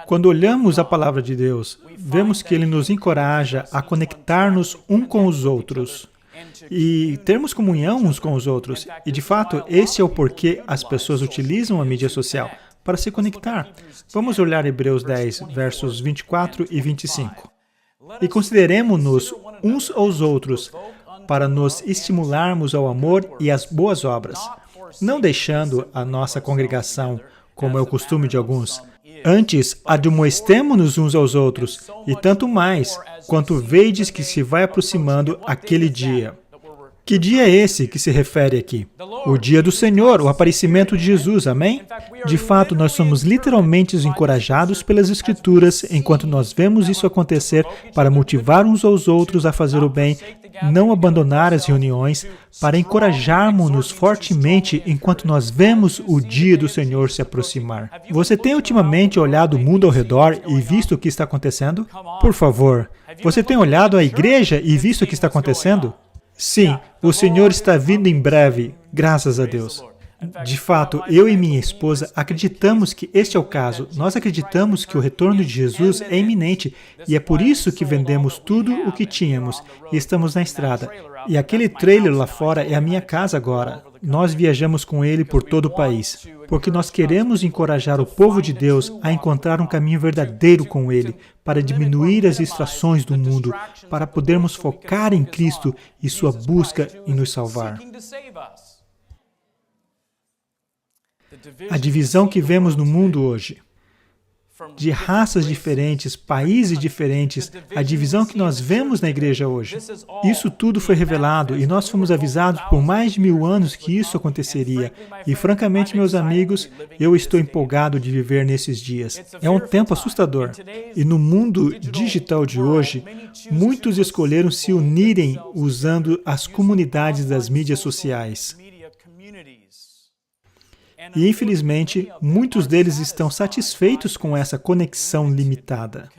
Quando olhamos a palavra de Deus, vemos que Ele nos encoraja a conectar-nos um com os outros e termos comunhão uns com os outros. E, de fato, esse é o porquê as pessoas utilizam a mídia social, para se conectar. Vamos olhar Hebreus 10, versos 24 e 25. E consideremo-nos uns aos outros, para nos estimularmos ao amor e às boas obras, não deixando a nossa congregação, como é o costume de alguns. Antes, admoestemo-nos uns aos outros, e tanto mais, quanto vedes que se vai aproximando aquele dia. Que dia é esse que se refere aqui? O dia do Senhor, o aparecimento de Jesus, amém? De fato, nós somos literalmente encorajados pelas Escrituras enquanto nós vemos isso acontecer para motivar uns aos outros a fazer o bem, não abandonar as reuniões, para encorajarmos-nos fortemente enquanto nós vemos o dia do Senhor se aproximar. Você tem ultimamente olhado o mundo ao redor e visto o que está acontecendo? Por favor, você tem olhado a igreja e visto o que está acontecendo? Sim, o Senhor está vindo em breve, graças a Deus. De fato, eu e minha esposa acreditamos que este é o caso. Nós acreditamos que o retorno de Jesus é iminente e é por isso que vendemos tudo o que tínhamos e estamos na estrada. E aquele trailer lá fora é a minha casa agora. Nós viajamos com ele por todo o país, porque nós queremos encorajar o povo de Deus a encontrar um caminho verdadeiro com Ele, para diminuir as distrações do mundo, para podermos focar em Cristo e sua busca em nos salvar. A divisão que vemos no mundo hoje, de raças diferentes, países diferentes, a divisão que nós vemos na igreja hoje. Isso tudo foi revelado e nós fomos avisados por mais de 1000 anos que isso aconteceria. E francamente, meus amigos, eu estou empolgado de viver nesses dias. É um tempo assustador. E no mundo digital de hoje, muitos escolheram se unirem usando as comunidades das mídias sociais. E, infelizmente, muitos deles estão satisfeitos com essa conexão limitada.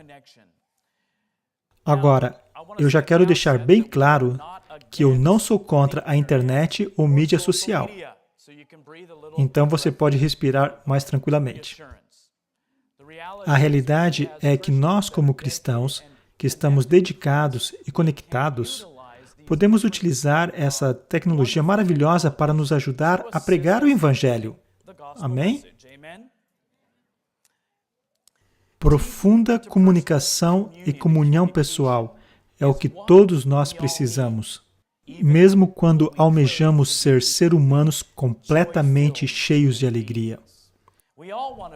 Agora, eu já quero deixar bem claro que eu não sou contra a internet ou mídia social. Então você pode respirar mais tranquilamente. A realidade é que nós, como cristãos, que estamos dedicados e conectados, podemos utilizar essa tecnologia maravilhosa para nos ajudar a pregar o Evangelho. Amém? Profunda comunicação e comunhão pessoal é o que todos nós precisamos, mesmo quando almejamos ser humanos completamente cheios de alegria.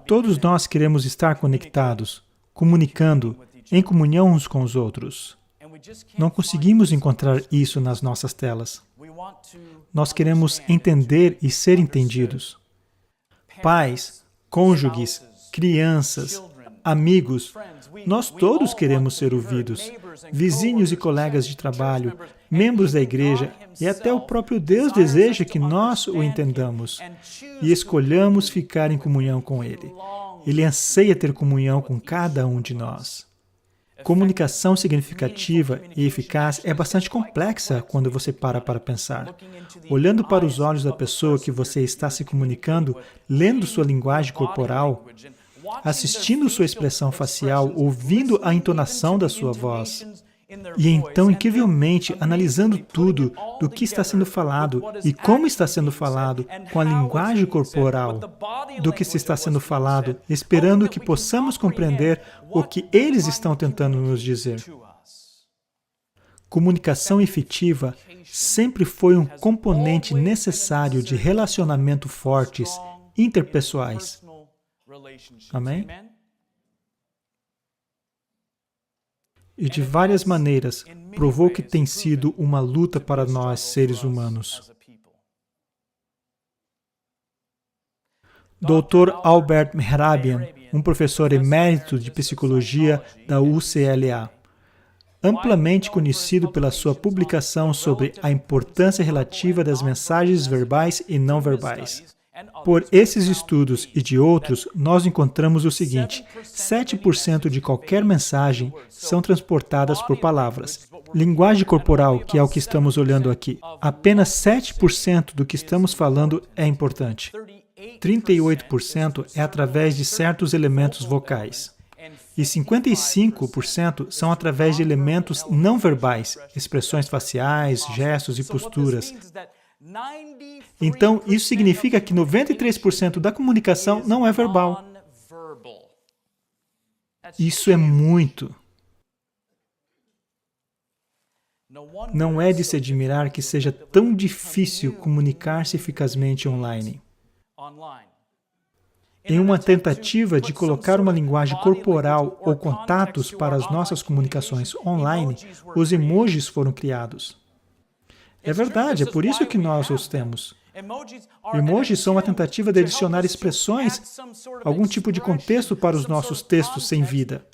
Todos nós queremos estar conectados, comunicando, em comunhão uns com os outros. Não conseguimos encontrar isso nas nossas telas. Nós queremos entender e ser entendidos. Pais, cônjuges, crianças, amigos, nós todos queremos ser ouvidos. Vizinhos e colegas de trabalho, membros da igreja, e até o próprio Deus deseja que nós o entendamos e escolhamos ficar em comunhão com Ele. Ele anseia ter comunhão com cada um de nós. Comunicação significativa e eficaz é bastante complexa quando você para pensar. Olhando para os olhos da pessoa que você está se comunicando, lendo sua linguagem corporal, assistindo sua expressão facial, ouvindo a entonação da sua voz. E então, incrivelmente, analisando tudo do que está sendo falado e como está sendo falado, com a linguagem corporal do que se está sendo falado, esperando que possamos compreender o que eles estão tentando nos dizer. Comunicação efetiva sempre foi um componente necessário de relacionamentos fortes, interpessoais. Amém? E de várias maneiras, provou que tem sido uma luta para nós, seres humanos. Dr. Albert Mehrabian, um professor emérito de psicologia da UCLA, amplamente conhecido pela sua publicação sobre a importância relativa das mensagens verbais e não verbais. Por esses estudos e de outros, nós encontramos o seguinte: 7% de qualquer mensagem são transportadas por palavras. Linguagem corporal, que é o que estamos olhando aqui, apenas 7% do que estamos falando é importante. 38% é através de certos elementos vocais. E 55% são através de elementos não verbais, expressões faciais, gestos e posturas. Então, isso significa que 93% da comunicação não é verbal. Isso é muito. Não é de se admirar que seja tão difícil comunicar-se eficazmente online. Em uma tentativa de colocar uma linguagem corporal ou contatos para as nossas comunicações online, os emojis foram criados. É verdade, é por isso que nós os temos. Emojis são uma tentativa de adicionar expressões, algum tipo de contexto para os nossos textos sem vida.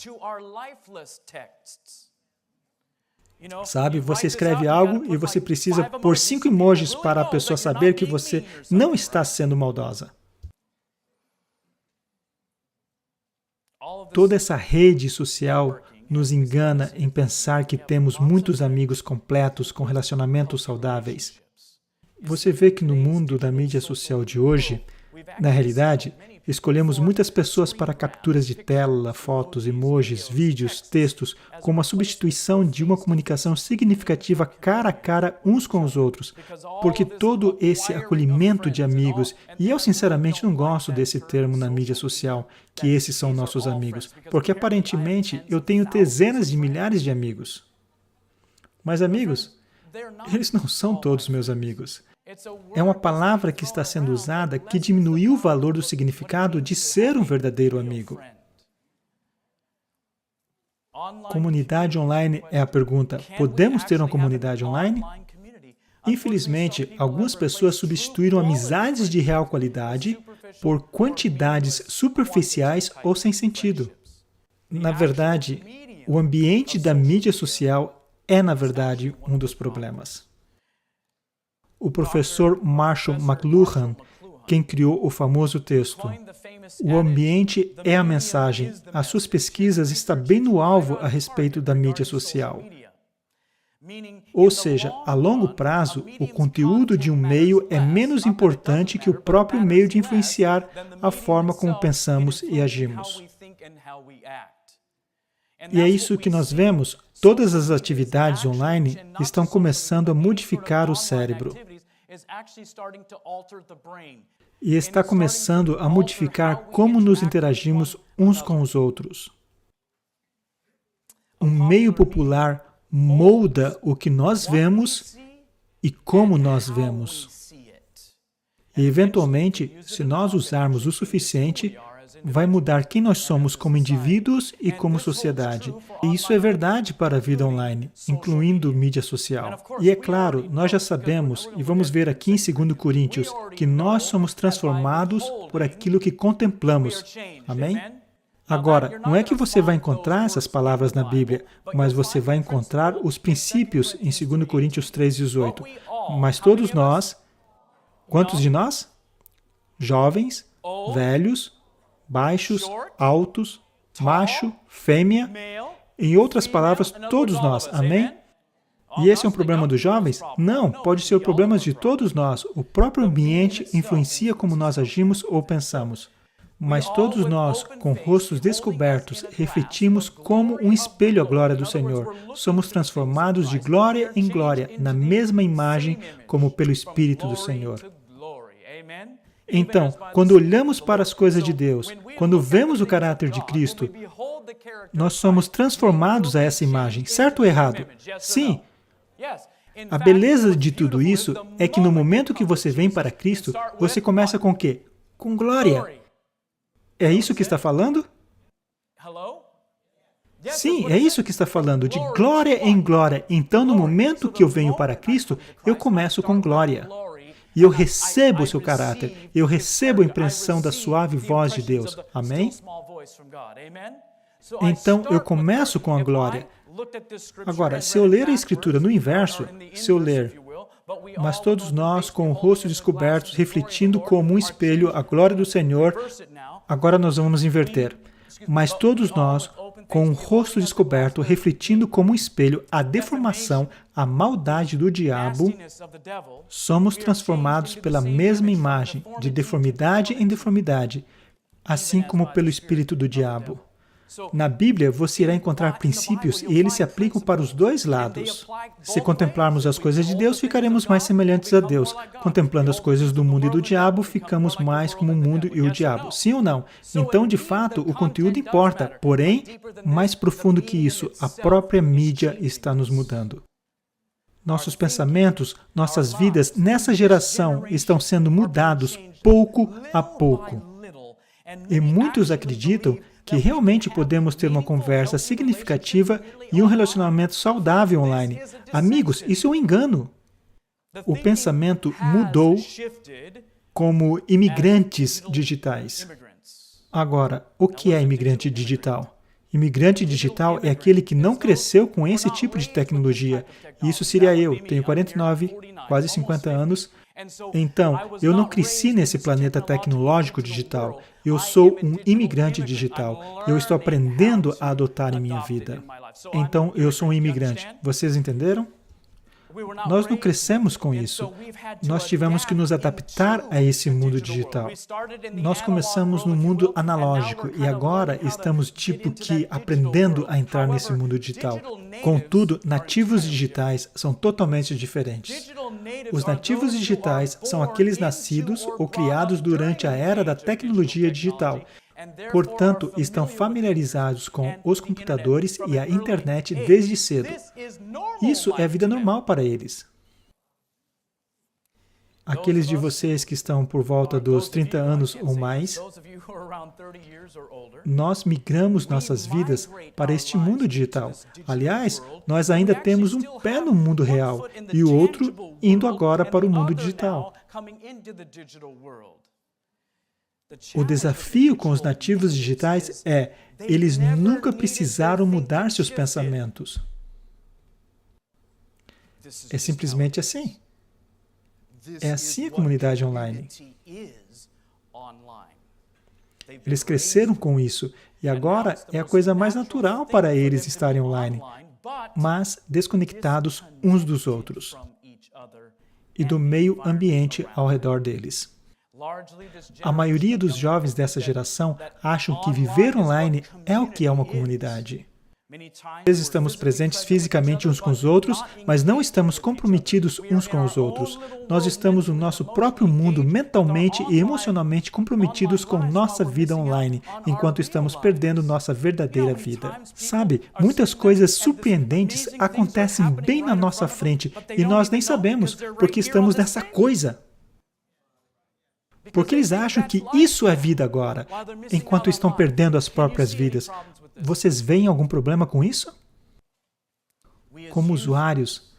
Sabe, você escreve algo e você precisa pôr 5 emojis para a pessoa saber que você não está sendo maldosa. Toda essa rede social nos engana em pensar que temos muitos amigos completos com relacionamentos saudáveis. Você vê que no mundo da mídia social de hoje, na realidade, escolhemos muitas pessoas para capturas de tela, fotos, emojis, vídeos, textos, como a substituição de uma comunicação significativa cara a cara uns com os outros, porque todo esse acolhimento de amigos, e eu sinceramente não gosto desse termo na mídia social, que esses são nossos amigos, porque aparentemente eu tenho dezenas de milhares de amigos. Mas amigos, eles não são todos meus amigos. É uma palavra que está sendo usada que diminuiu o valor do significado de ser um verdadeiro amigo. Comunidade online é a pergunta: podemos ter uma comunidade online? Infelizmente, algumas pessoas substituíram amizades de real qualidade por quantidades superficiais ou sem sentido. Na verdade, o ambiente da mídia social é, na verdade, um dos problemas. O professor Marshall McLuhan, quem criou o famoso texto, "O ambiente é a mensagem. As suas pesquisas estão bem no alvo a respeito da mídia social." Ou seja, a longo prazo, o conteúdo de um meio é menos importante que o próprio meio de influenciar a forma como pensamos e agimos. E é isso que nós vemos. Todas as atividades online estão começando a modificar o cérebro. E está começando a modificar como nos interagimos uns com os outros. Um meio popular molda o que nós vemos e como nós vemos. E, eventualmente, se nós usarmos o suficiente, vai mudar quem nós somos como indivíduos e como sociedade. E isso é verdade para a vida online, incluindo mídia social. E é claro, nós já sabemos, e vamos ver aqui em 2 Coríntios, que nós somos transformados por aquilo que contemplamos. Amém? Agora, não é que você vai encontrar essas palavras na Bíblia, mas você vai encontrar os princípios em 2 Coríntios 3:18. Mas todos nós, quantos de nós? Jovens, velhos, baixos, altos, macho, fêmea, em outras palavras, todos nós, amém? E esse é um problema dos jovens? Não, pode ser o problema de todos nós. O próprio ambiente influencia como nós agimos ou pensamos. Mas todos nós, com rostos descobertos, refletimos como um espelho a glória do Senhor. Somos transformados de glória em glória, na mesma imagem como pelo Espírito do Senhor. Então, quando olhamos para as coisas de Deus, quando vemos o caráter de Cristo, nós somos transformados a essa imagem, certo ou errado? Sim. A beleza de tudo isso é que no momento que você vem para Cristo, você começa com o quê? Com glória. É isso que está falando? Sim, é isso que está falando, de glória em glória. Então, no momento que eu venho para Cristo, eu começo com glória. E eu recebo o seu caráter, eu recebo a impressão da suave voz de Deus. Amém? Então, eu começo com a glória. Agora, se eu ler a Escritura no inverso, se eu ler, mas todos nós com o rosto descobertos, refletindo como um espelho a glória do Senhor, agora nós vamos inverter. mas todos nós, com o rosto descoberto, refletindo como um espelho a deformação, a maldade do diabo, somos transformados pela mesma imagem, de deformidade em deformidade, assim como pelo espírito do diabo. Na Bíblia, você irá encontrar princípios e eles se aplicam para os dois lados. Se contemplarmos as coisas de Deus, ficaremos mais semelhantes a Deus. Contemplando as coisas do mundo e do diabo, ficamos mais como o mundo e o diabo. Sim ou não? Então, de fato, o conteúdo importa. Porém, mais profundo que isso, a própria mídia está nos mudando. Nossos pensamentos, nossas vidas, nessa geração, estão sendo mudados pouco a pouco. E muitos acreditam que realmente podemos ter uma conversa significativa e um relacionamento saudável online. Amigos, isso é um engano. O pensamento mudou como imigrantes digitais. Agora, o que é imigrante digital? Imigrante digital é aquele que não cresceu com esse tipo de tecnologia. Isso seria eu, tenho 49, quase 50 anos. Então, eu não cresci nesse planeta tecnológico digital. Eu sou um imigrante digital. Eu estou aprendendo a adotar em minha vida. Então, eu sou um imigrante. Vocês entenderam? Nós não crescemos com isso. Nós tivemos que nos adaptar a esse mundo digital. Nós começamos no mundo analógico e agora estamos tipo que aprendendo a entrar nesse mundo digital. Contudo, nativos digitais são totalmente diferentes. Os nativos digitais são aqueles nascidos ou criados durante a era da tecnologia digital. Portanto, estão familiarizados com os computadores e a internet desde cedo. Isso é a vida normal para eles. Aqueles de vocês que estão por volta dos 30 anos ou mais, nós migramos nossas vidas para este mundo digital. Aliás, nós ainda temos um pé no mundo real e o outro indo agora para o mundo digital. O desafio com os nativos digitais é, eles nunca precisaram mudar seus pensamentos. É simplesmente assim. É assim a comunidade online. Eles cresceram com isso e agora é a coisa mais natural para eles estarem online, mas desconectados uns dos outros e do meio ambiente ao redor deles. A maioria dos jovens dessa geração acham que viver online é o que é uma comunidade. Às vezes estamos presentes fisicamente uns com os outros, mas não estamos comprometidos uns com os outros. Nós estamos no nosso próprio mundo mentalmente e emocionalmente comprometidos com nossa vida online, enquanto estamos perdendo nossa verdadeira vida. Sabe, muitas coisas surpreendentes acontecem bem na nossa frente e nós nem sabemos porque estamos nessa coisa. Porque eles acham que isso é vida agora, enquanto estão perdendo as próprias vidas. Vocês veem algum problema com isso? Como usuários,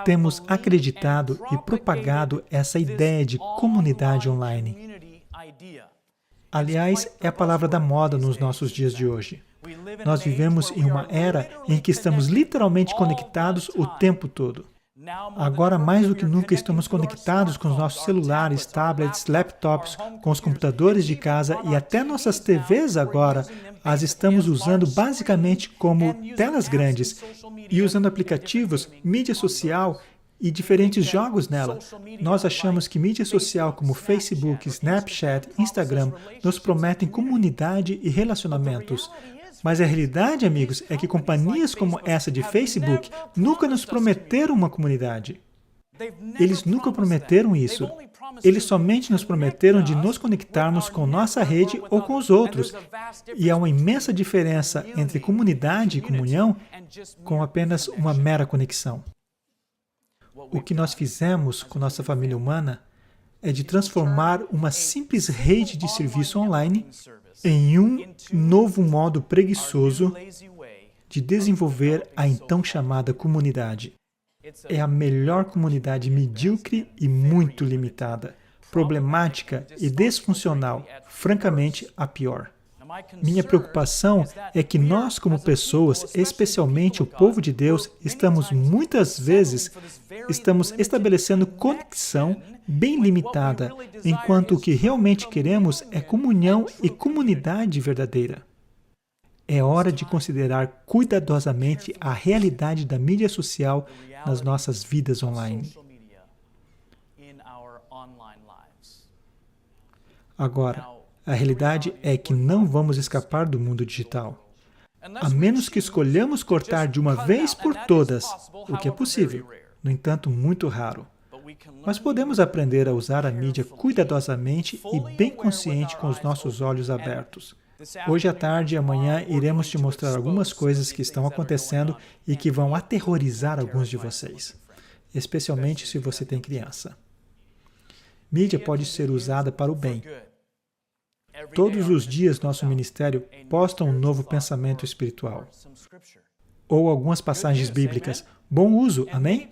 temos acreditado e propagado essa ideia de comunidade online. Aliás, é a palavra da moda nos nossos dias de hoje. Nós vivemos em uma era em que estamos literalmente conectados o tempo todo. Agora, mais do que nunca, estamos conectados com os nossos celulares, tablets, laptops, com os computadores de casa e até nossas TVs agora, as estamos usando basicamente como telas grandes e usando aplicativos, mídia social e diferentes jogos nela. Nós achamos que mídia social como Facebook, Snapchat, Instagram nos prometem comunidade e relacionamentos. Mas a realidade, amigos, é que companhias como essa de Facebook nunca nos prometeram uma comunidade. Eles nunca prometeram isso. Eles somente nos prometeram de nos conectarmos com nossa rede ou com os outros. E há uma imensa diferença entre comunidade e comunhão com apenas uma mera conexão. O que nós fizemos com nossa família humana é de transformar uma simples rede de serviço online em um novo modo preguiçoso de desenvolver a então chamada comunidade. É a melhor comunidade medíocre e muito limitada, problemática e disfuncional, francamente a pior. Minha preocupação é que nós, como pessoas, especialmente o povo de Deus, muitas vezes estabelecendo conexão bem limitada, enquanto o que realmente queremos é comunhão e comunidade verdadeira. É hora de considerar cuidadosamente a realidade da mídia social nas nossas vidas online. Agora, a realidade é que não vamos escapar do mundo digital. A menos que escolhamos cortar de uma vez por todas, o que é possível, no entanto, muito raro. Mas podemos aprender a usar a mídia cuidadosamente e bem consciente com os nossos olhos abertos. Hoje à tarde e amanhã iremos te mostrar algumas coisas que estão acontecendo e que vão aterrorizar alguns de vocês, especialmente se você tem criança. Mídia pode ser usada para o bem. Todos os dias nosso ministério posta um novo pensamento espiritual. Ou algumas passagens bíblicas. Bom uso, amém?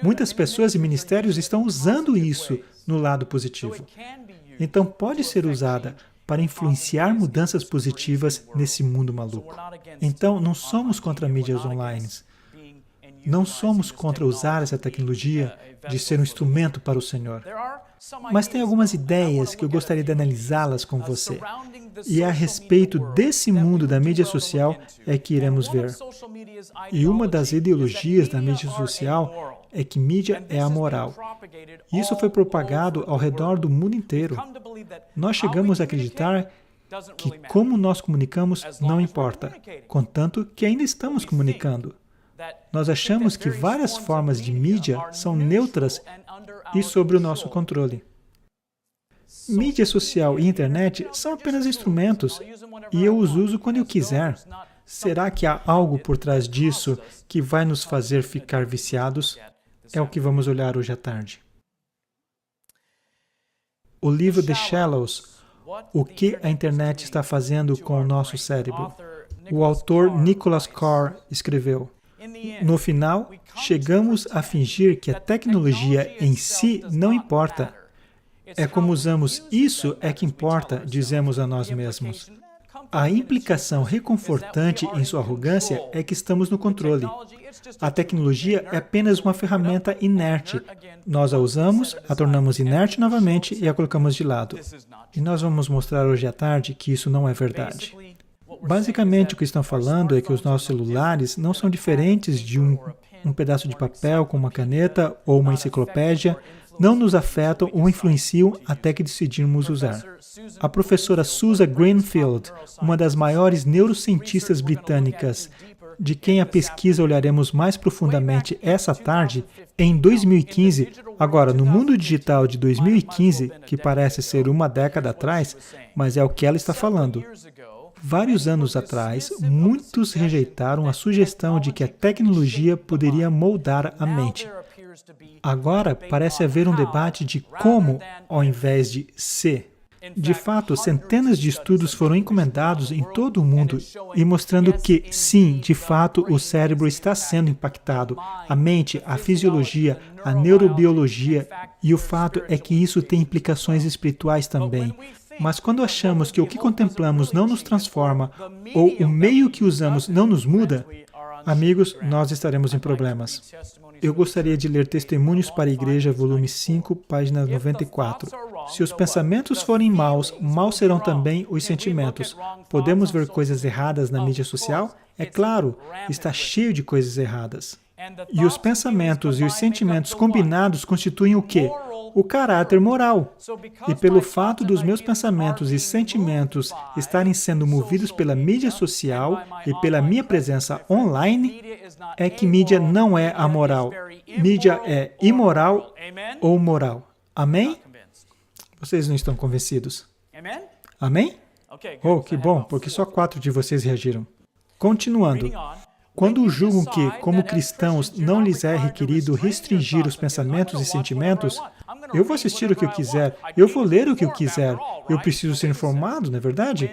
Muitas pessoas e ministérios estão usando isso no lado positivo. Então pode ser usada para influenciar mudanças positivas nesse mundo maluco. Então não somos contra mídias online. Não somos contra usar essa tecnologia de ser um instrumento para o Senhor. Mas tem algumas ideias que eu gostaria de analisá-las com você. E a respeito desse mundo da mídia social é que iremos ver. E uma das ideologias da mídia social é que mídia é amoral. Isso foi propagado ao redor do mundo inteiro. Nós chegamos a acreditar que como nós comunicamos não importa, contanto que ainda estamos comunicando. Nós achamos que várias formas de mídia são neutras e sob o nosso controle. Mídia social e internet são apenas instrumentos e eu os uso quando eu quiser. Será que há algo por trás disso que vai nos fazer ficar viciados? É o que vamos olhar hoje à tarde. O livro The Shallows, O que a internet está fazendo com o nosso cérebro. O autor Nicholas Carr escreveu: no final, chegamos a fingir que a tecnologia em si não importa. É como usamos isso é que importa, dizemos a nós mesmos. A implicação reconfortante em sua arrogância é que estamos no controle. A tecnologia é apenas uma ferramenta inerte. Nós a usamos, a tornamos inerte novamente e a colocamos de lado. E nós vamos mostrar hoje à tarde que isso não é verdade. Basicamente, o que estão falando é que os nossos celulares não são diferentes de um pedaço de papel com uma caneta ou uma enciclopédia, não nos afetam ou influenciam até que decidimos usar. A professora Susan Greenfield, uma das maiores neurocientistas britânicas, de quem a pesquisa olharemos mais profundamente essa tarde, em 2015, agora no mundo digital de 2015, que parece ser uma década atrás, mas é o que ela está falando. Vários anos atrás, muitos rejeitaram a sugestão de que a tecnologia poderia moldar a mente. Agora, parece haver um debate de como, ao invés de se. De fato, centenas de estudos foram encomendados em todo o mundo e mostrando que, sim, de fato, o cérebro está sendo impactado. A mente, a fisiologia, a neurobiologia, e o fato é que isso tem implicações espirituais também. Mas quando achamos que o que contemplamos não nos transforma ou o meio que usamos não nos muda, amigos, nós estaremos em problemas. Eu gostaria de ler Testemunhos para a Igreja, volume 5, página 94. Se os pensamentos forem maus, maus serão também os sentimentos. Podemos ver coisas erradas na mídia social? É claro, está cheio de coisas erradas. E os pensamentos e os sentimentos combinados constituem o quê? O caráter moral. E pelo fato dos meus pensamentos e sentimentos estarem sendo movidos pela mídia social e pela minha presença online, é que mídia não é amoral. Mídia é imoral ou moral. Amém? Vocês não estão convencidos? Amém? Oh, que bom, porque só 4 de vocês reagiram. Continuando. Quando julgam que, como cristãos, não lhes é requerido restringir os pensamentos e sentimentos, eu vou assistir o que eu quiser, eu vou ler o que eu quiser, eu preciso ser informado, não é verdade?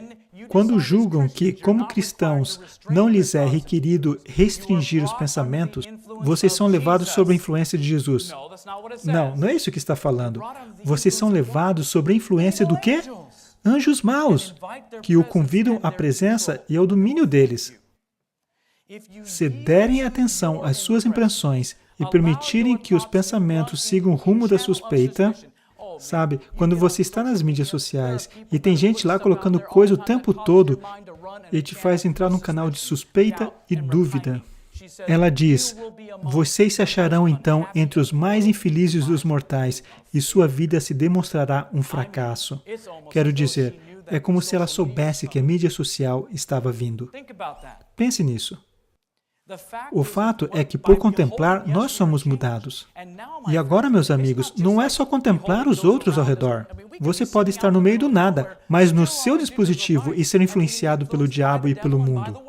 Quando julgam que, como cristãos, não lhes é requerido restringir os pensamentos, vocês são levados sob a influência de Jesus. Não, não é isso que está falando. Vocês são levados sob a influência do quê? Anjos maus, que o convidam à presença e ao domínio deles. Se derem atenção às suas impressões e permitirem que os pensamentos sigam o rumo da suspeita, sabe, quando você está nas mídias sociais e tem gente lá colocando coisa o tempo todo, e te faz entrar num canal de suspeita e dúvida. Ela diz, vocês se acharão então entre os mais infelizes dos mortais e sua vida se demonstrará um fracasso. Quero dizer, é como se ela soubesse que a mídia social estava vindo. Pense nisso. O fato é que, por contemplar, nós somos mudados. E agora, meus amigos, não é só contemplar os outros ao redor. Você pode estar no meio do nada, mas no seu dispositivo e ser influenciado pelo diabo e pelo mundo.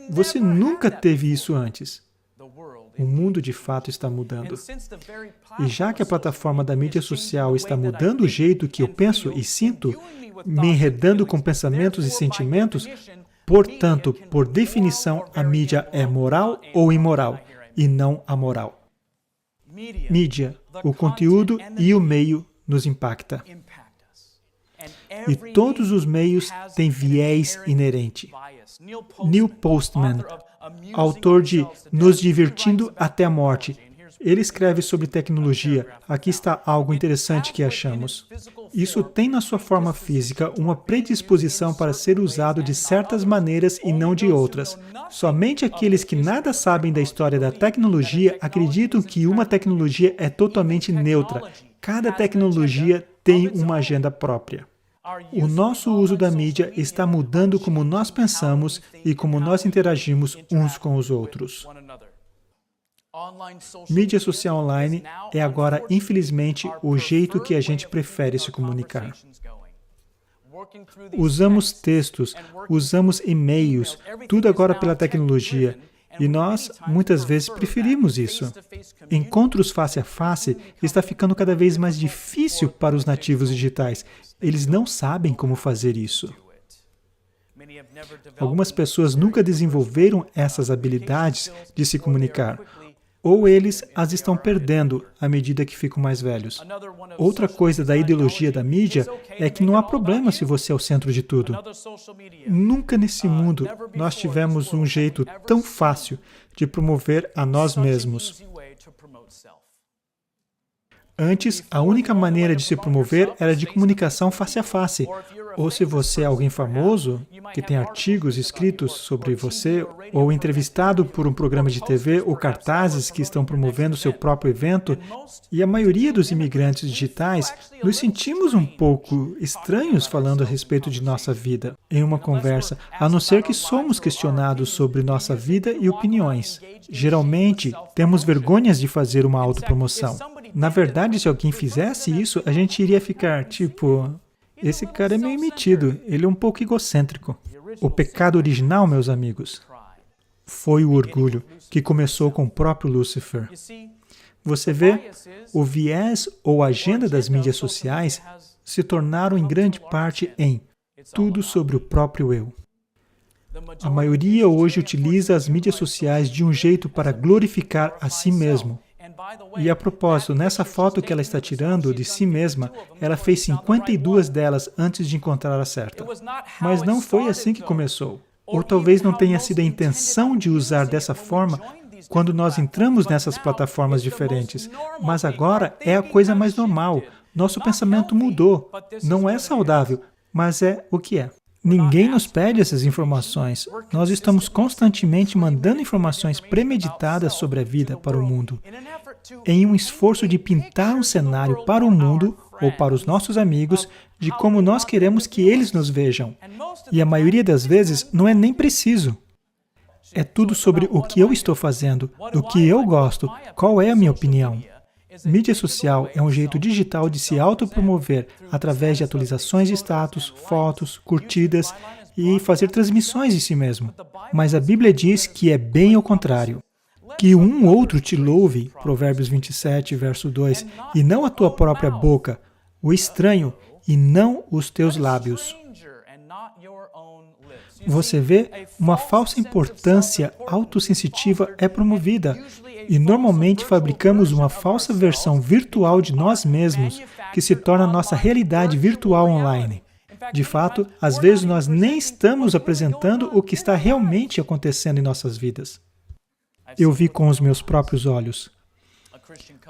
Você nunca teve isso antes. O mundo, de fato, está mudando. E já que a plataforma da mídia social está mudando o jeito que eu penso e sinto, me enredando com pensamentos e sentimentos, portanto, por definição, a mídia é moral ou imoral, e não amoral. Mídia, o conteúdo e o meio nos impacta. E todos os meios têm viés inerente. Neil Postman, autor de Nos Divertindo até a Morte, ele escreve sobre tecnologia. Aqui está algo interessante que achamos. Isso tem na sua forma física uma predisposição para ser usado de certas maneiras e não de outras. Somente aqueles que nada sabem da história da tecnologia acreditam que uma tecnologia é totalmente neutra. Cada tecnologia tem uma agenda própria. O nosso uso da mídia está mudando como nós pensamos e como nós interagimos uns com os outros. Mídia social online é agora, infelizmente, o jeito que a gente prefere se comunicar. Usamos textos, usamos e-mails, tudo agora pela tecnologia. E nós, muitas vezes, preferimos isso. Encontros face a face está ficando cada vez mais difícil para os nativos digitais. Eles não sabem como fazer isso. Algumas pessoas nunca desenvolveram essas habilidades de se comunicar. Ou eles as estão perdendo à medida que ficam mais velhos. Outra coisa da ideologia da mídia é que não há problema se você é o centro de tudo. Nunca nesse mundo nós tivemos um jeito tão fácil de promover a nós mesmos. Antes, a única maneira de se promover era de comunicação face a face. Ou se você é alguém famoso, que tem artigos escritos sobre você, ou entrevistado por um programa de TV, ou cartazes que estão promovendo seu próprio evento, e a maioria dos imigrantes digitais nos sentimos um pouco estranhos falando a respeito de nossa vida em uma conversa, a não ser que somos questionados sobre nossa vida e opiniões. Geralmente, temos vergonhas de fazer uma autopromoção. Na verdade, se alguém fizesse isso, a gente iria ficar tipo... Esse cara é meio metido, ele é um pouco egocêntrico. O pecado original, meus amigos, foi o orgulho, que começou com o próprio Lúcifer. Você vê, o viés ou agenda das mídias sociais se tornaram em grande parte em tudo sobre o próprio eu. A maioria hoje utiliza as mídias sociais de um jeito para glorificar a si mesmo. E a propósito, nessa foto que ela está tirando de si mesma, ela fez 52 delas antes de encontrar a certa. Mas não foi assim que começou. Ou talvez não tenha sido a intenção de usar dessa forma quando nós entramos nessas plataformas diferentes. Mas agora é a coisa mais normal. Nosso pensamento mudou. Não é saudável, mas é o que é. Ninguém nos pede essas informações. Nós estamos constantemente mandando informações premeditadas sobre a vida para o mundo, em um esforço de pintar um cenário para o mundo ou para os nossos amigos de como nós queremos que eles nos vejam. E a maioria das vezes não é nem preciso. É tudo sobre o que eu estou fazendo, do que eu gosto, qual é a minha opinião. Mídia social é um jeito digital de se autopromover através de atualizações de status, fotos, curtidas e fazer transmissões de si mesmo. Mas a Bíblia diz que é bem ao contrário. Que um outro te louve, Provérbios 27, verso 2, e não a tua própria boca, o estranho, e não os teus lábios. Você vê, uma falsa importância autossensitiva é promovida. E normalmente fabricamos uma falsa versão virtual de nós mesmos, que se torna nossa realidade virtual online. De fato, às vezes nós nem estamos apresentando o que está realmente acontecendo em nossas vidas. Eu vi com os meus próprios olhos.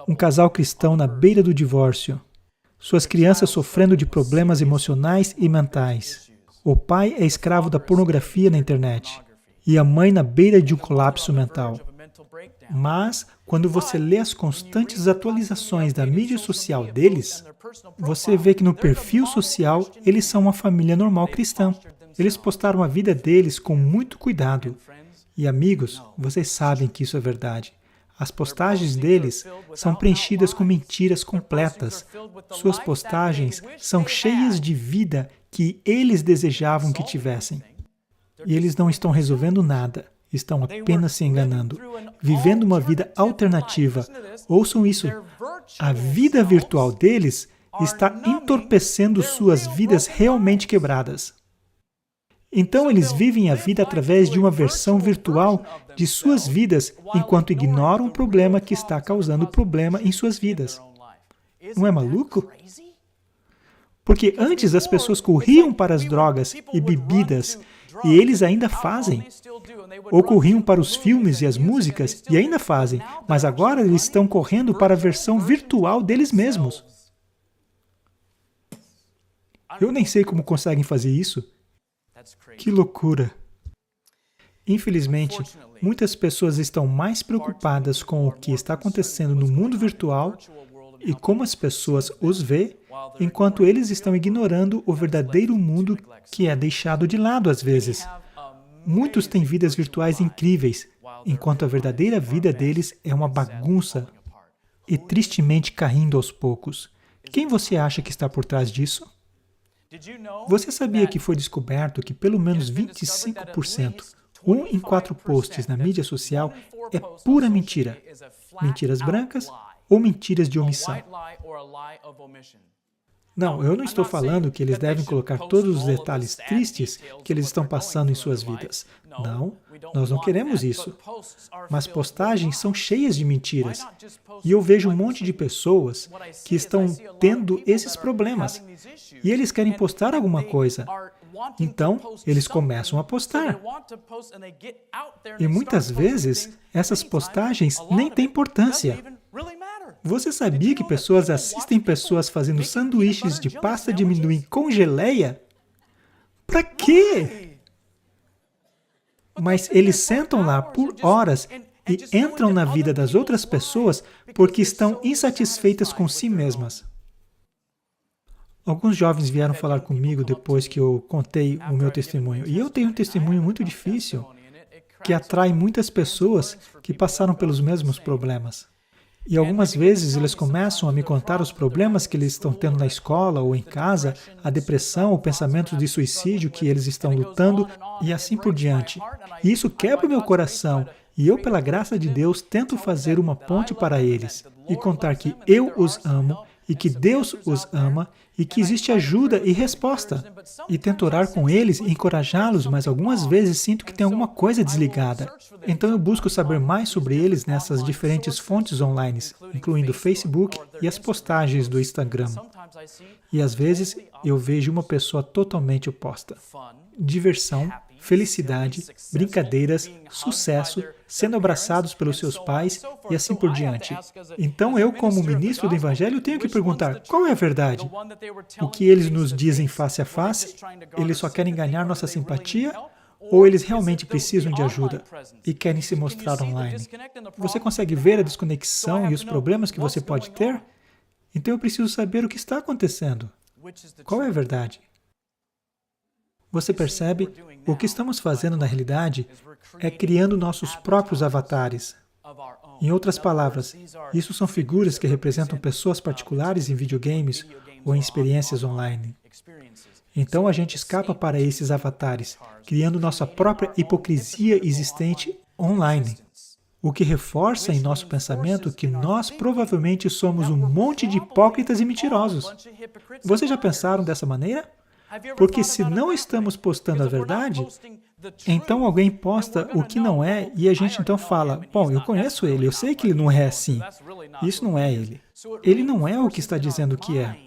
Um casal cristão na beira do divórcio. Suas crianças sofrendo de problemas emocionais e mentais. O pai é escravo da pornografia na internet e a mãe na beira de um colapso mental. Mas, quando você lê as constantes atualizações da mídia social deles, você vê que no perfil social eles são uma família normal cristã. Eles postaram a vida deles com muito cuidado. E amigos, vocês sabem que isso é verdade. As postagens deles são preenchidas com mentiras completas. Suas postagens são cheias de vida que eles desejavam que tivessem. E eles não estão resolvendo nada. Estão apenas se enganando, vivendo uma vida alternativa. Ouçam isso. A vida virtual deles está entorpecendo suas vidas realmente quebradas. Então eles vivem a vida através de uma versão virtual de suas vidas, enquanto ignoram o problema que está causando problema em suas vidas. Não é maluco? Porque antes as pessoas corriam para as drogas e bebidas, e eles ainda fazem. Ou corriam para os filmes e as músicas, e ainda fazem. Mas agora eles estão correndo para a versão virtual deles mesmos. Eu nem sei como conseguem fazer isso. Que loucura! Infelizmente, muitas pessoas estão mais preocupadas com o que está acontecendo no mundo virtual e como as pessoas os vê, enquanto eles estão ignorando o verdadeiro mundo que é deixado de lado às vezes. Muitos têm vidas virtuais incríveis, enquanto a verdadeira vida deles é uma bagunça e tristemente caindo aos poucos. Quem você acha que está por trás disso? Você sabia que foi descoberto que pelo menos 25%, 1 em 4 posts na mídia social é pura mentira? Mentiras brancas ou mentiras de omissão? Não, eu não estou falando que eles devem colocar todos os detalhes tristes que eles estão passando em suas vidas. Não, nós não queremos isso. Mas postagens são cheias de mentiras. E eu vejo um monte de pessoas que estão tendo esses problemas. E eles querem postar alguma coisa. Então, eles começam a postar. E muitas vezes, essas postagens nem têm importância. Você sabia que pessoas assistem pessoas fazendo sanduíches de pasta de amendoim com geleia? Pra quê? Mas eles sentam lá por horas e entram na vida das outras pessoas porque estão insatisfeitas com si mesmas. Alguns jovens vieram falar comigo depois que eu contei o meu testemunho. E eu tenho um testemunho muito difícil, que atrai muitas pessoas que passaram pelos mesmos problemas. E algumas vezes eles começam a me contar os problemas que eles estão tendo na escola ou em casa, a depressão, o pensamento de suicídio que eles estão lutando e assim por diante. E isso quebra o meu coração e eu, pela graça de Deus, tento fazer uma ponte para eles e contar que eu os amo e que Deus os ama e que existe ajuda e resposta. E tento orar com eles e encorajá-los, mas algumas vezes sinto que tem alguma coisa desligada. Então eu busco saber mais sobre eles nessas diferentes fontes online, incluindo o Facebook e as postagens do Instagram. E às vezes eu vejo uma pessoa totalmente oposta. Diversão, felicidade, brincadeiras, sucesso, sendo abraçados pelos seus pais e assim por diante. Então eu, como ministro do Evangelho, tenho que perguntar, qual é a verdade? O que eles nos dizem face a face? Eles só querem ganhar nossa simpatia? Ou eles realmente precisam de ajuda e querem se mostrar online? Você consegue ver a desconexão e os problemas que você pode ter? Então eu preciso saber o que está acontecendo. Qual é a verdade? Você percebe? O que estamos fazendo na realidade é criando nossos próprios avatares. Em outras palavras, isso são figuras que representam pessoas particulares em videogames ou em experiências online. Então a gente escapa para esses avatares, criando nossa própria hipocrisia existente online. O que reforça em nosso pensamento que nós provavelmente somos um monte de hipócritas e mentirosos. Vocês já pensaram dessa maneira? Porque se não estamos postando a verdade, então alguém posta o que não é e a gente então fala, bom, eu conheço ele, eu sei que ele não é assim. Isso não é ele. Ele não é o que está dizendo que é.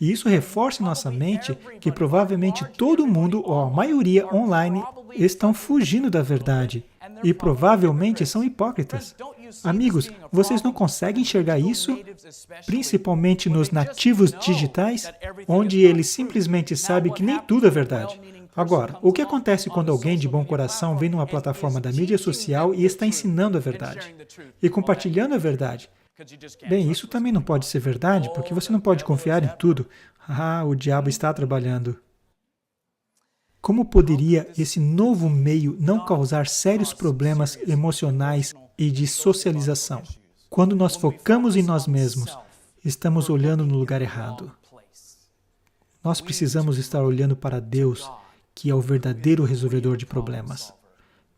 E isso reforça em nossa mente que provavelmente todo mundo, ou a maioria online, estão fugindo da verdade. E provavelmente são hipócritas. Amigos, vocês não conseguem enxergar isso? Principalmente nos nativos digitais, onde eles simplesmente sabem que nem tudo é verdade. Agora, o que acontece quando alguém de bom coração vem numa plataforma da mídia social e está ensinando a verdade e compartilhando a verdade? Bem, isso também não pode ser verdade, porque você não pode confiar em tudo. Ah, o diabo está trabalhando. Como poderia esse novo meio não causar sérios problemas emocionais e de socialização? Quando nós focamos em nós mesmos, estamos olhando no lugar errado. Nós precisamos estar olhando para Deus, que é o verdadeiro resolvedor de problemas.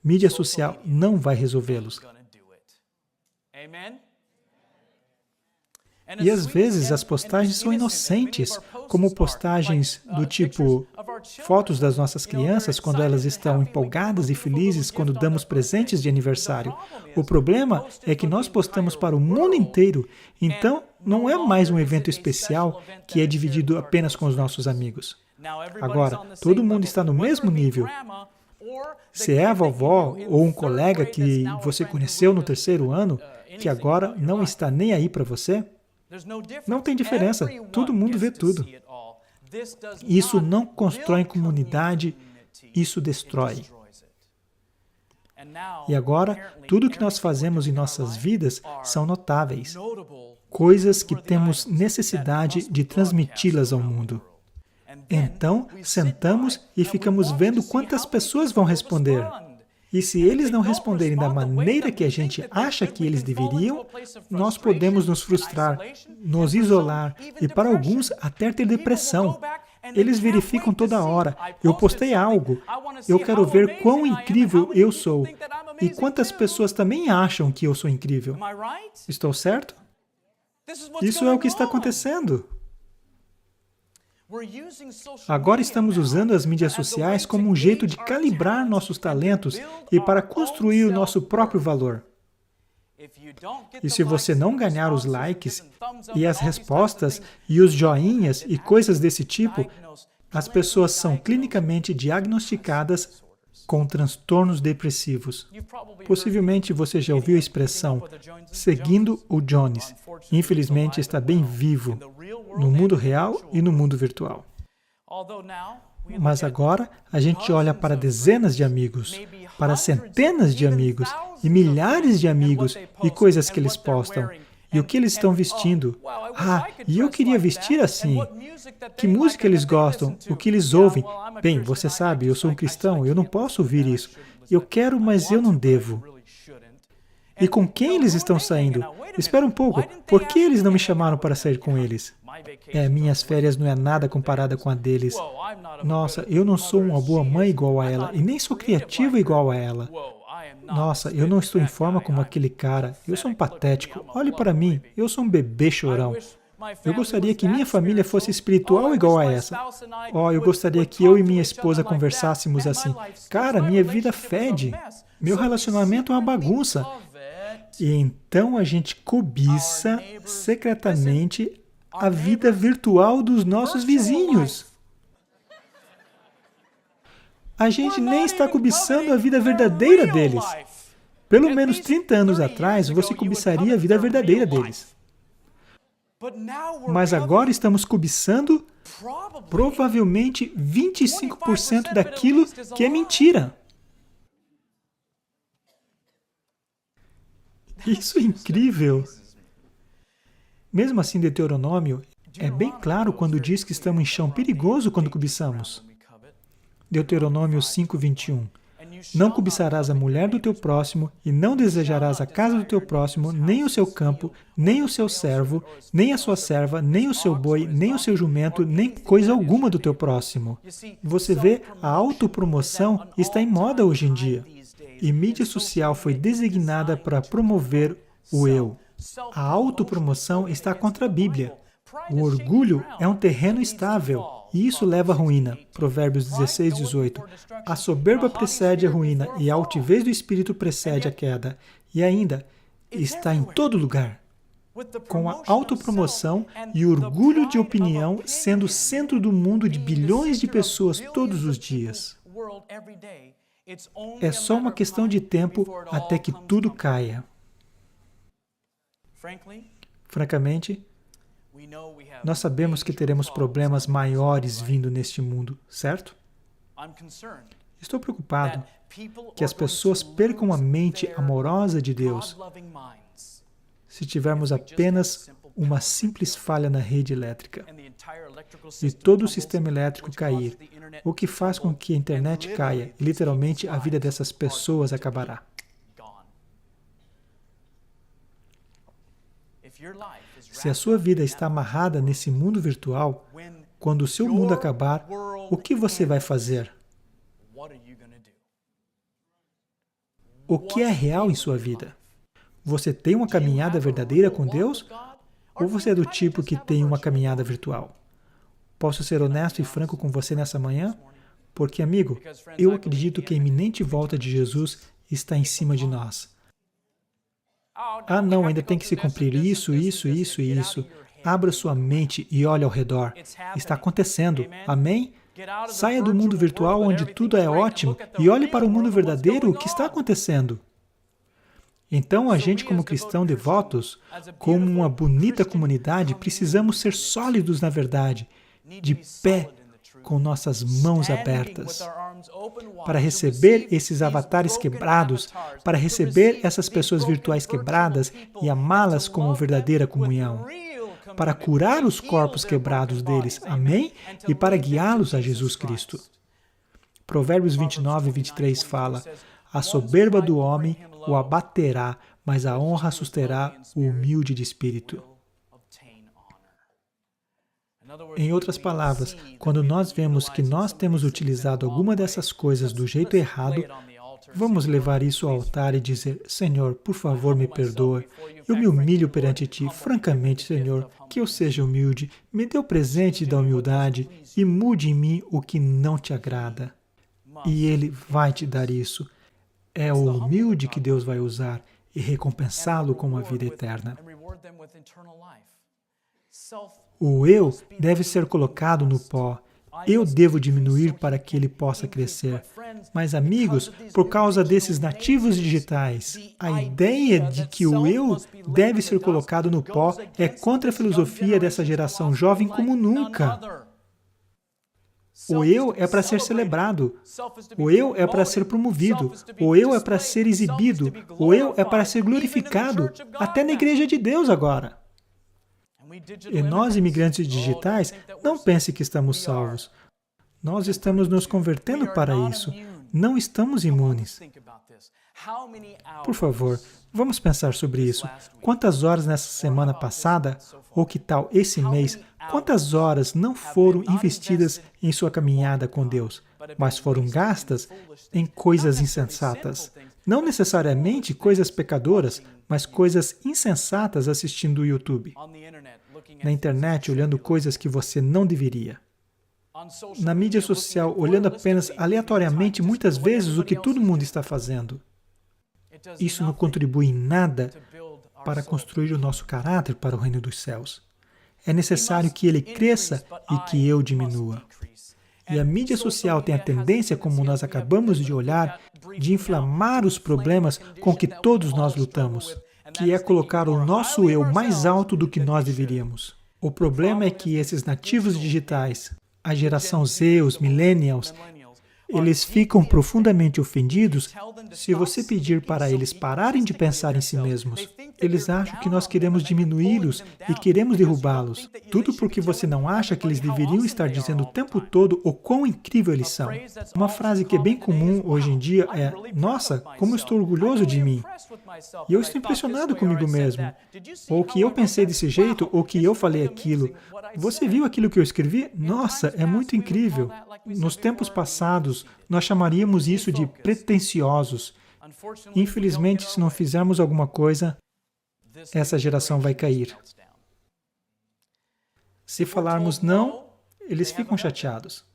Mídia social não vai resolvê-los. E às vezes as postagens são inocentes, como postagens do tipo fotos das nossas crianças quando elas estão empolgadas e felizes quando damos presentes de aniversário. O problema é que nós postamos para o mundo inteiro, então não é mais um evento especial que é dividido apenas com os nossos amigos. Agora, todo mundo está no mesmo nível. Se é a vovó ou um colega que você conheceu no terceiro ano, que agora não está nem aí para você, não tem diferença, todo mundo vê tudo. Isso não constrói comunidade, isso destrói. E agora, tudo que nós fazemos em nossas vidas são notáveis, coisas que temos necessidade de transmiti-las ao mundo. Então, sentamos e ficamos vendo quantas pessoas vão responder. E se eles não responderem da maneira que a gente acha que eles deveriam, nós podemos nos frustrar, nos isolar e, para alguns, até ter depressão. Eles verificam toda hora. Eu postei algo. Eu quero ver quão incrível eu sou. E quantas pessoas também acham que eu sou incrível. Estou certo? Isso é o que está acontecendo. Agora estamos usando as mídias sociais como um jeito de calibrar nossos talentos e para construir o nosso próprio valor. E se você não ganhar os likes e as respostas e os joinhas e coisas desse tipo, as pessoas são clinicamente diagnosticadas com transtornos depressivos. Possivelmente você já ouviu a expressão seguindo o Jones. Infelizmente está bem vivo no mundo real e no mundo virtual. Mas agora a gente olha para dezenas de amigos, para centenas de amigos e milhares de amigos e coisas que eles postam. E o que eles estão vestindo? Ah, e eu queria vestir assim. Que música eles gostam? O que eles ouvem? Bem, você sabe, eu sou um cristão, eu não posso ouvir isso. Eu quero, mas eu não devo. E com quem eles estão saindo? Espera um pouco, por que eles não me chamaram para sair com eles? Minhas férias não é nada comparada com a deles. Nossa, eu não sou uma boa mãe igual a ela, e nem sou criativa igual a ela. Nossa, eu não estou em forma como aquele cara. Eu sou um patético. Olhe para mim, eu sou um bebê chorão. Eu gostaria que minha família fosse espiritual igual a essa. Eu gostaria que eu e minha esposa conversássemos assim. Cara, minha vida fede. Meu relacionamento é uma bagunça. E então a gente cobiça secretamente a vida virtual dos nossos vizinhos. A gente nem está cobiçando a vida verdadeira deles. Pelo menos 30 anos atrás, você cobiçaria a vida verdadeira deles. Mas agora estamos cobiçando provavelmente 25% daquilo que é mentira. Isso é incrível. Mesmo assim, Deuteronômio é bem claro quando diz que estamos em chão perigoso quando cobiçamos. Deuteronômio 5:21. Não cobiçarás a mulher do teu próximo, e não desejarás a casa do teu próximo, nem o seu campo, nem o seu servo, nem a sua serva, nem o seu boi, nem o seu jumento, nem coisa alguma do teu próximo. Você vê, a autopromoção está em moda hoje em dia. E mídia social foi designada para promover o eu. A autopromoção está contra a Bíblia. O orgulho é um terreno estável, e isso leva à ruína. Provérbios 16:18. A soberba precede a ruína, e a altivez do espírito precede a queda. E ainda, está em todo lugar. Com a autopromoção e orgulho de opinião sendo o centro do mundo de bilhões de pessoas todos os dias. É só uma questão de tempo até que tudo caia. Francamente, nós sabemos que teremos problemas maiores vindo neste mundo, certo? Estou preocupado que as pessoas percam a mente amorosa de Deus se tivermos apenas uma simples falha na rede elétrica e todo o sistema elétrico cair, o que faz com que a internet caia e literalmente a vida dessas pessoas acabará. Se a sua vida está amarrada nesse mundo virtual, quando o seu mundo acabar, o que você vai fazer? O que é real em sua vida? Você tem uma caminhada verdadeira com Deus? Ou você é do tipo que tem uma caminhada virtual? Posso ser honesto e franco com você nessa manhã? Porque, amigo, eu acredito que a iminente volta de Jesus está em cima de nós. Ah, não, ainda tem que se cumprir isso, isso, isso e isso. Abra sua mente e olhe ao redor. Está acontecendo. Amém? Saia do mundo virtual onde tudo é ótimo e olhe para o mundo verdadeiro, o que está acontecendo. Então, a gente como cristão devotos, como uma bonita comunidade, precisamos ser sólidos na verdade, de pé, com nossas mãos abertas, para receber esses avatares quebrados, para receber essas pessoas virtuais quebradas e amá-las como verdadeira comunhão, para curar os corpos quebrados deles, amém? E para guiá-los a Jesus Cristo. Provérbios 29 e 23 fala: a soberba do homem o abaterá, mas a honra susterá o humilde de espírito. Em outras palavras, quando nós vemos que nós temos utilizado alguma dessas coisas do jeito errado, vamos levar isso ao altar e dizer: Senhor, por favor, me perdoe. Eu me humilho perante Ti. Francamente, Senhor, que eu seja humilde. Me dê o presente da humildade e mude em mim o que não Te agrada. E Ele vai te dar isso. É o humilde que Deus vai usar e recompensá-lo com uma vida eterna. O eu deve ser colocado no pó. Eu devo diminuir para que ele possa crescer. Mas, amigos, por causa desses nativos digitais, a ideia de que o eu deve ser colocado no pó é contra a filosofia dessa geração jovem como nunca. O eu é para ser celebrado. O eu é para ser promovido. O eu é para ser exibido. O eu é para ser glorificado. Até na igreja de Deus agora. E nós, imigrantes digitais, não pense que estamos salvos. Nós estamos nos convertendo para isso. Não estamos imunes. Por favor, vamos pensar sobre isso. Quantas horas nessa semana passada, ou que tal esse mês, quantas horas não foram investidas em sua caminhada com Deus, mas foram gastas em coisas insensatas? Não necessariamente coisas pecadoras, mas coisas insensatas assistindo o YouTube. Na internet, olhando coisas que você não deveria. Na mídia social, olhando apenas aleatoriamente, muitas vezes, o que todo mundo está fazendo. Isso não contribui em nada para construir o nosso caráter para o reino dos céus. É necessário que ele cresça e que eu diminua. E a mídia social tem a tendência, como nós acabamos de olhar, de inflamar os problemas com que todos nós lutamos, que é colocar o nosso eu mais alto do que nós deveríamos. O problema é que esses nativos digitais, a geração Z, os millennials, eles ficam profundamente ofendidos se você pedir para eles pararem de pensar em si mesmos. Eles acham que nós queremos diminuí-los e queremos derrubá-los. Tudo porque você não acha que eles deveriam estar dizendo o tempo todo o quão incrível eles são. Uma frase que é bem comum hoje em dia é: nossa, como eu estou orgulhoso de mim. E eu estou impressionado comigo mesmo. Ou que eu pensei desse jeito, ou que eu falei aquilo. Você viu aquilo que eu escrevi? Nossa, é muito incrível. Nos tempos passados, nós chamaríamos isso de pretensiosos. Infelizmente, se não fizermos alguma coisa, essa geração vai cair. Se falarmos não, eles ficam chateados.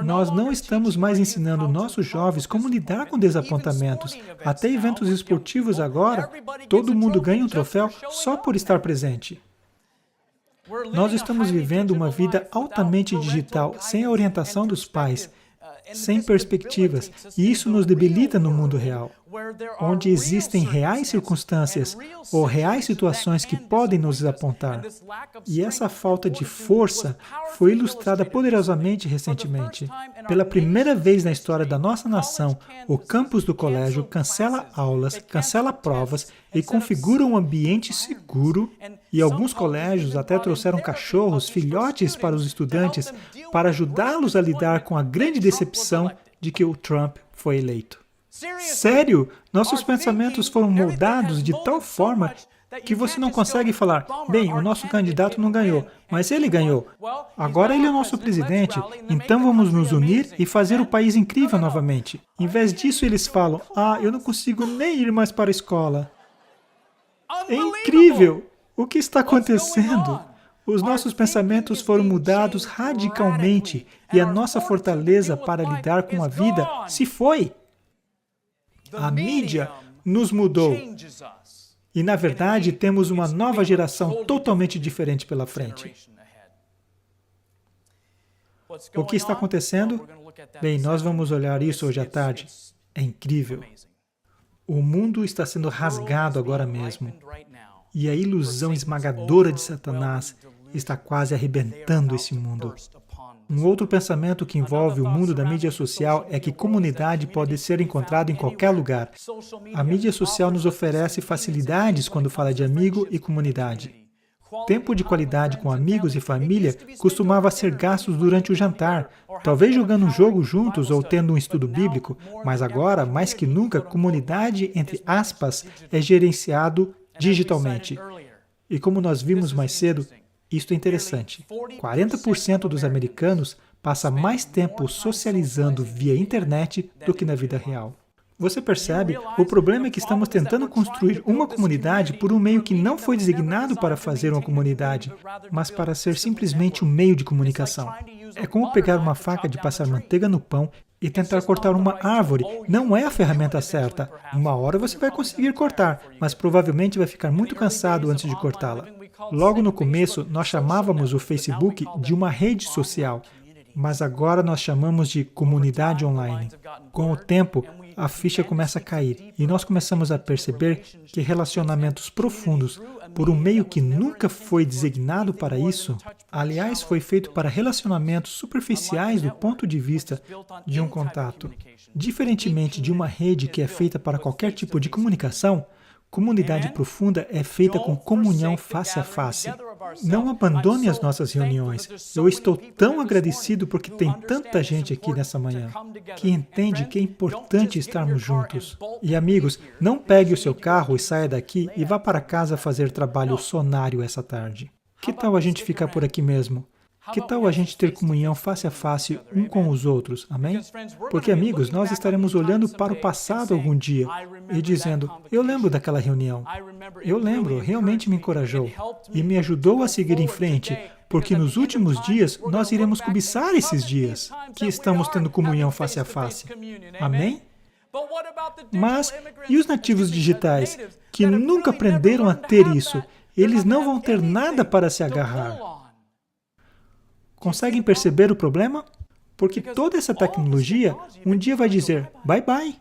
Nós não estamos mais ensinando nossos jovens como lidar com desapontamentos. Até eventos esportivos agora, todo mundo ganha um troféu só por estar presente. Nós estamos vivendo uma vida altamente digital, sem a orientação dos pais, sem perspectivas, e isso nos debilita no mundo real. onde existem reais circunstâncias ou reais situações que podem nos apontar. E essa falta de força foi ilustrada poderosamente recentemente. Pela primeira vez na história da nossa nação, o campus do colégio cancela aulas, cancela provas e configura um ambiente seguro, e alguns colégios até trouxeram cachorros, filhotes para os estudantes, para ajudá-los a lidar com a grande decepção de que o Trump foi eleito. Sério? Nossos pensamentos foram moldados de tal forma que você não consegue falar, bem, o nosso candidato não ganhou, mas ele ganhou. Agora ele é o nosso presidente, então vamos nos unir e fazer o país incrível novamente. Em vez disso, eles falam, eu não consigo nem ir mais para a escola. É incrível! O que está acontecendo? Os nossos pensamentos foram mudados radicalmente e a nossa fortaleza para lidar com a vida se foi. A mídia nos mudou. E, na verdade, temos uma nova geração totalmente diferente pela frente. O que está acontecendo? Bem, nós vamos olhar isso hoje à tarde. É incrível. O mundo está sendo rasgado agora mesmo. E a ilusão esmagadora de Satanás está quase arrebentando esse mundo. Um outro pensamento que envolve o mundo da mídia social é que comunidade pode ser encontrada em qualquer lugar. A mídia social nos oferece facilidades quando fala de amigo e comunidade. Tempo de qualidade com amigos e família costumava ser gastos durante o jantar, talvez jogando um jogo juntos ou tendo um estudo bíblico, mas agora, mais que nunca, comunidade, entre aspas, é gerenciado digitalmente. E como nós vimos mais cedo, isto é interessante. 40% dos americanos passa mais tempo socializando via internet do que na vida real. Você percebe? O problema é que estamos tentando construir uma comunidade por um meio que não foi designado para fazer uma comunidade, mas para ser simplesmente um meio de comunicação. É como pegar uma faca de passar manteiga no pão e tentar cortar uma árvore. Não é a ferramenta certa. Uma hora você vai conseguir cortar, mas provavelmente vai ficar muito cansado antes de cortá-la. Logo no começo, nós chamávamos o Facebook de uma rede social, mas agora nós chamamos de comunidade online. Com o tempo, a ficha começa a cair e nós começamos a perceber que relacionamentos profundos, por um meio que nunca foi designado para isso, aliás, foi feito para relacionamentos superficiais do ponto de vista de um contato. Diferentemente de uma rede que é feita para qualquer tipo de comunicação, comunidade profunda é feita com comunhão face a face. Não abandone as nossas reuniões. Eu estou tão agradecido porque tem tanta gente aqui nessa manhã que entende que é importante estarmos juntos. E amigos, não pegue o seu carro e saia daqui e vá para casa fazer trabalho sonário essa tarde. Que tal a gente ficar por aqui mesmo? Que tal a gente ter comunhão face a face um com os outros? Amém? Porque, amigos, nós estaremos olhando para o passado algum dia e dizendo, eu lembro daquela reunião. Eu lembro, realmente me encorajou e me ajudou a seguir em frente, porque nos últimos dias nós iremos cobiçar esses dias que estamos tendo comunhão face a face. Amém? Mas, e os nativos digitais, que nunca aprenderam a ter isso? Eles não vão ter nada para se agarrar. Conseguem perceber o problema? Porque toda essa tecnologia um dia vai dizer, bye bye.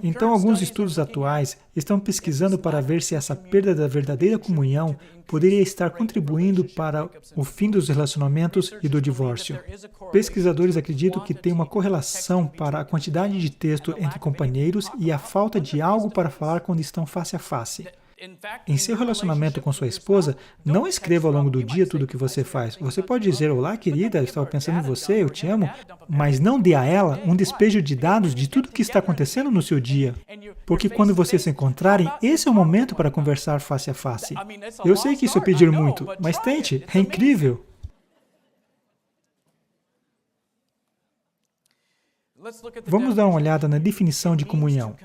Então, alguns estudos atuais estão pesquisando para ver se essa perda da verdadeira comunhão poderia estar contribuindo para o fim dos relacionamentos e do divórcio. Pesquisadores acreditam que tem uma correlação para a quantidade de texto entre companheiros e a falta de algo para falar quando estão face a face. Em seu relacionamento com sua esposa, não escreva ao longo do dia tudo o que você faz. Você pode dizer, olá querida, eu estava pensando em você, eu te amo, mas não dê a ela um despejo de dados de tudo o que está acontecendo no seu dia. Porque quando vocês se encontrarem, esse é o momento para conversar face a face. Eu sei que isso é pedir muito, mas tente, é incrível. Vamos dar uma olhada na definição de comunhão.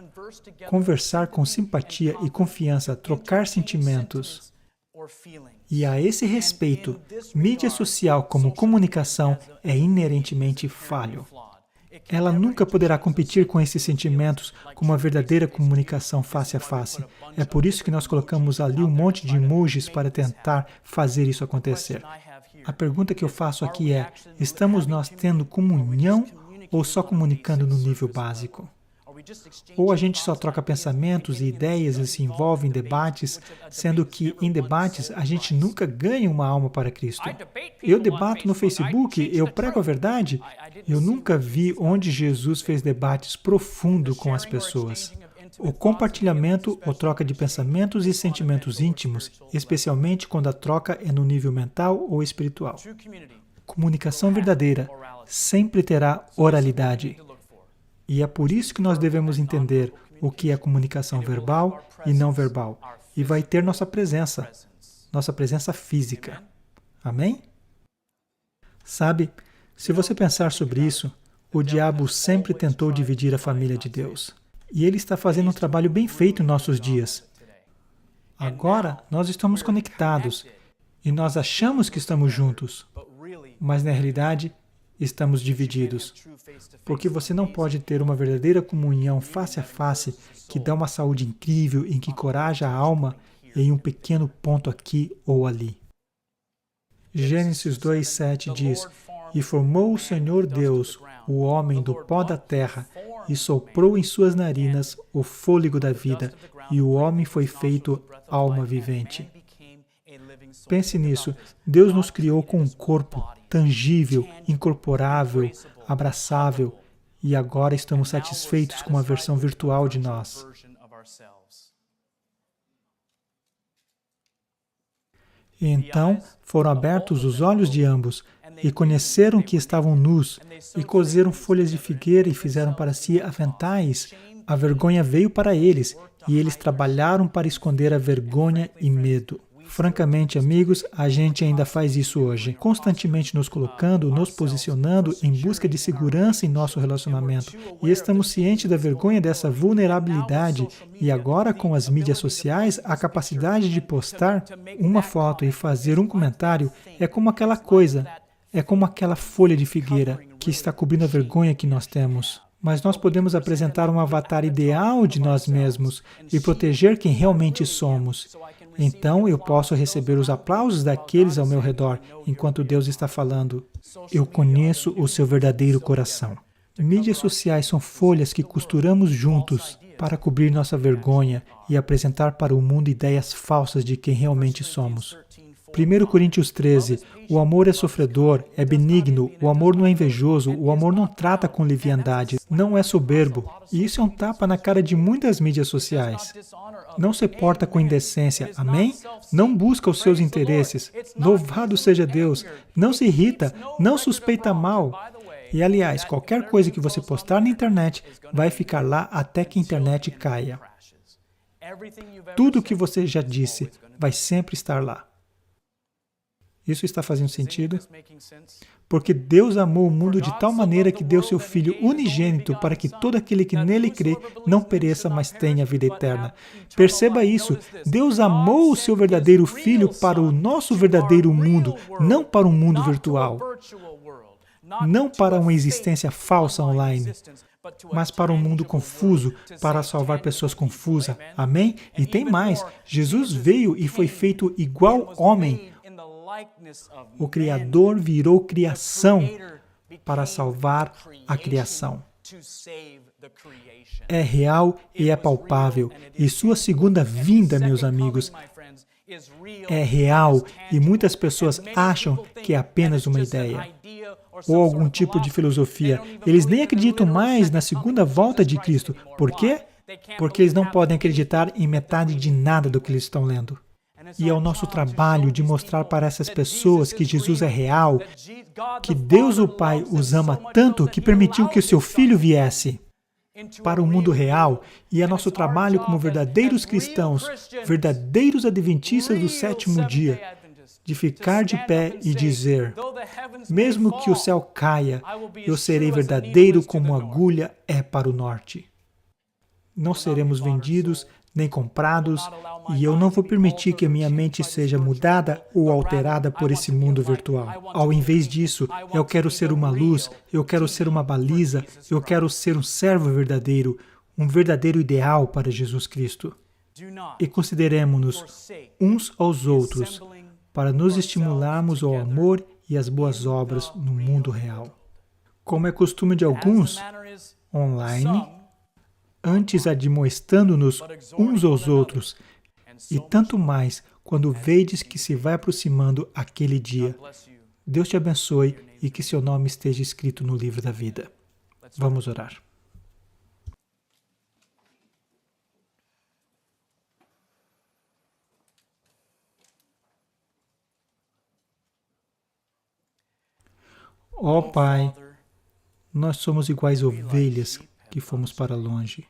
Conversar com simpatia e confiança, trocar sentimentos. E a esse respeito, mídia social como comunicação é inerentemente falho. Ela nunca poderá competir com esses sentimentos com uma verdadeira comunicação face a face. É por isso que nós colocamos ali um monte de emojis para tentar fazer isso acontecer. A pergunta que eu faço aqui é, estamos nós tendo comunhão ou só comunicando no nível básico? Ou a gente só troca pensamentos e ideias e se envolve em debates, sendo que em debates a gente nunca ganha uma alma para Cristo. Eu debato no Facebook, eu prego a verdade. Eu nunca vi onde Jesus fez debates profundos com as pessoas. O compartilhamento ou troca de pensamentos e sentimentos íntimos, especialmente quando a troca é no nível mental ou espiritual. Comunicação verdadeira sempre terá oralidade. E é por isso que nós devemos entender o que é comunicação verbal e não verbal. E vai ter nossa presença física. Amém? Sabe, se você pensar sobre isso, o diabo sempre tentou dividir a família de Deus. E ele está fazendo um trabalho bem feito em nossos dias. Agora, nós estamos conectados e nós achamos que estamos juntos, mas na realidade, estamos divididos. Porque você não pode ter uma verdadeira comunhão face a face que dá uma saúde incrível, em que encoraja a alma em um pequeno ponto aqui ou ali. Gênesis 2:7 diz: E formou o Senhor Deus o homem do pó da terra, e soprou em suas narinas o fôlego da vida, e o homem foi feito alma vivente. Pense nisso. Deus nos criou com um corpo tangível, incorporável, abraçável, e agora estamos satisfeitos com uma versão virtual de nós. E então foram abertos os olhos de ambos, e conheceram que estavam nus, e coseram folhas de figueira e fizeram para si aventais. A vergonha veio para eles, e eles trabalharam para esconder a vergonha e medo. Francamente, amigos, a gente ainda faz isso hoje, constantemente nos colocando, nos posicionando em busca de segurança em nosso relacionamento. E estamos cientes da vergonha dessa vulnerabilidade. E agora, com as mídias sociais, a capacidade de postar uma foto e fazer um comentário é como aquela coisa, é como aquela folha de figueira que está cobrindo a vergonha que nós temos. Mas nós podemos apresentar um avatar ideal de nós mesmos e proteger quem realmente somos. Então eu posso receber os aplausos daqueles ao meu redor, enquanto Deus está falando. Eu conheço o seu verdadeiro coração. Mídias sociais são folhas que costuramos juntos para cobrir nossa vergonha e apresentar para o mundo ideias falsas de quem realmente somos. 1 Coríntios 13, o amor é sofredor, é benigno, o amor não é invejoso, o amor não trata com leviandade, não é soberbo. E isso é um tapa na cara de muitas mídias sociais. Não se porta com indecência, amém? Não busca os seus interesses. Louvado seja Deus. Não se irrita, não suspeita mal. E, aliás, qualquer coisa que você postar na internet vai ficar lá até que a internet caia. Tudo o que você já disse vai sempre estar lá. Isso está fazendo sentido? Porque Deus amou o mundo de tal maneira que deu seu Filho unigênito para que todo aquele que nele crê não pereça, mas tenha vida eterna. Perceba isso. Deus amou o seu verdadeiro Filho para o nosso verdadeiro mundo, não para um mundo virtual. Não para uma existência falsa online, mas para um mundo confuso, para salvar pessoas confusas. Amém? E tem mais. Jesus veio e foi feito igual homem. O Criador virou criação para salvar a criação. É real e é palpável. E sua segunda vinda, meus amigos, é real e muitas pessoas acham que é apenas uma ideia ou algum tipo de filosofia. Eles nem acreditam mais na segunda volta de Cristo. Por quê? Porque eles não podem acreditar em metade de nada do que eles estão lendo. E é o nosso trabalho de mostrar para essas pessoas que Jesus é real, que Deus o Pai os ama tanto que permitiu que o seu Filho viesse para o mundo real. E é nosso trabalho como verdadeiros cristãos, verdadeiros adventistas do sétimo dia, de ficar de pé e dizer: mesmo que o céu caia, eu serei verdadeiro como agulha é para o norte. Não seremos vendidos nem comprados, e eu não vou permitir que a minha mente seja mudada ou alterada por esse mundo virtual. Ao invés disso, eu quero ser uma luz, eu quero ser uma baliza, eu quero ser um servo verdadeiro, um verdadeiro ideal para Jesus Cristo. E consideremos-nos uns aos outros para nos estimularmos ao amor e às boas obras no mundo real. como é costume de alguns, online, antes admoestando-nos uns aos outros, e tanto mais quando vedes que se vai aproximando aquele dia. Deus te abençoe e que seu nome esteja escrito no livro da vida. Vamos orar. Ó Pai, nós somos iguais ovelhas que fomos para longe.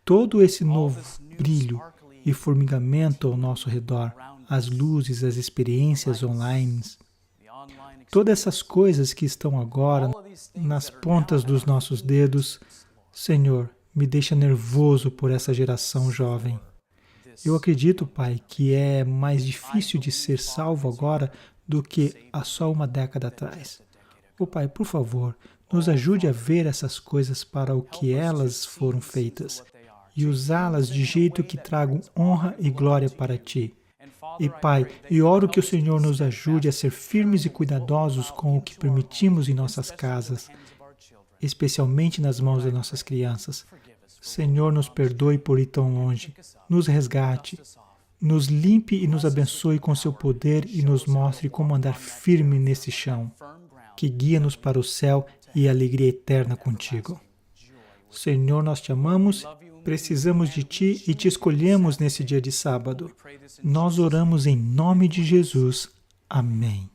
Todo esse novo brilho e formigamento ao nosso redor, as luzes, as experiências online, todas essas coisas que estão agora nas pontas dos nossos dedos, Senhor, me deixa nervoso por essa geração jovem. Eu acredito, Pai, que é mais difícil de ser salvo agora do que há só uma década atrás. Ô Pai, por favor, nos ajude a ver essas coisas para o que elas foram feitas e usá-las de jeito que tragam honra e glória para Ti. E Pai, eu oro que o Senhor nos ajude a ser firmes e cuidadosos com o que permitimos em nossas casas, especialmente nas mãos de nossas crianças. Senhor, nos perdoe por ir tão longe, nos resgate, nos limpe e nos abençoe com seu poder e nos mostre como andar firme nesse chão, que guia-nos para o céu e a alegria eterna contigo. Senhor, nós te amamos, precisamos de Ti e Te escolhemos nesse dia de sábado. Nós oramos em nome de Jesus. Amém.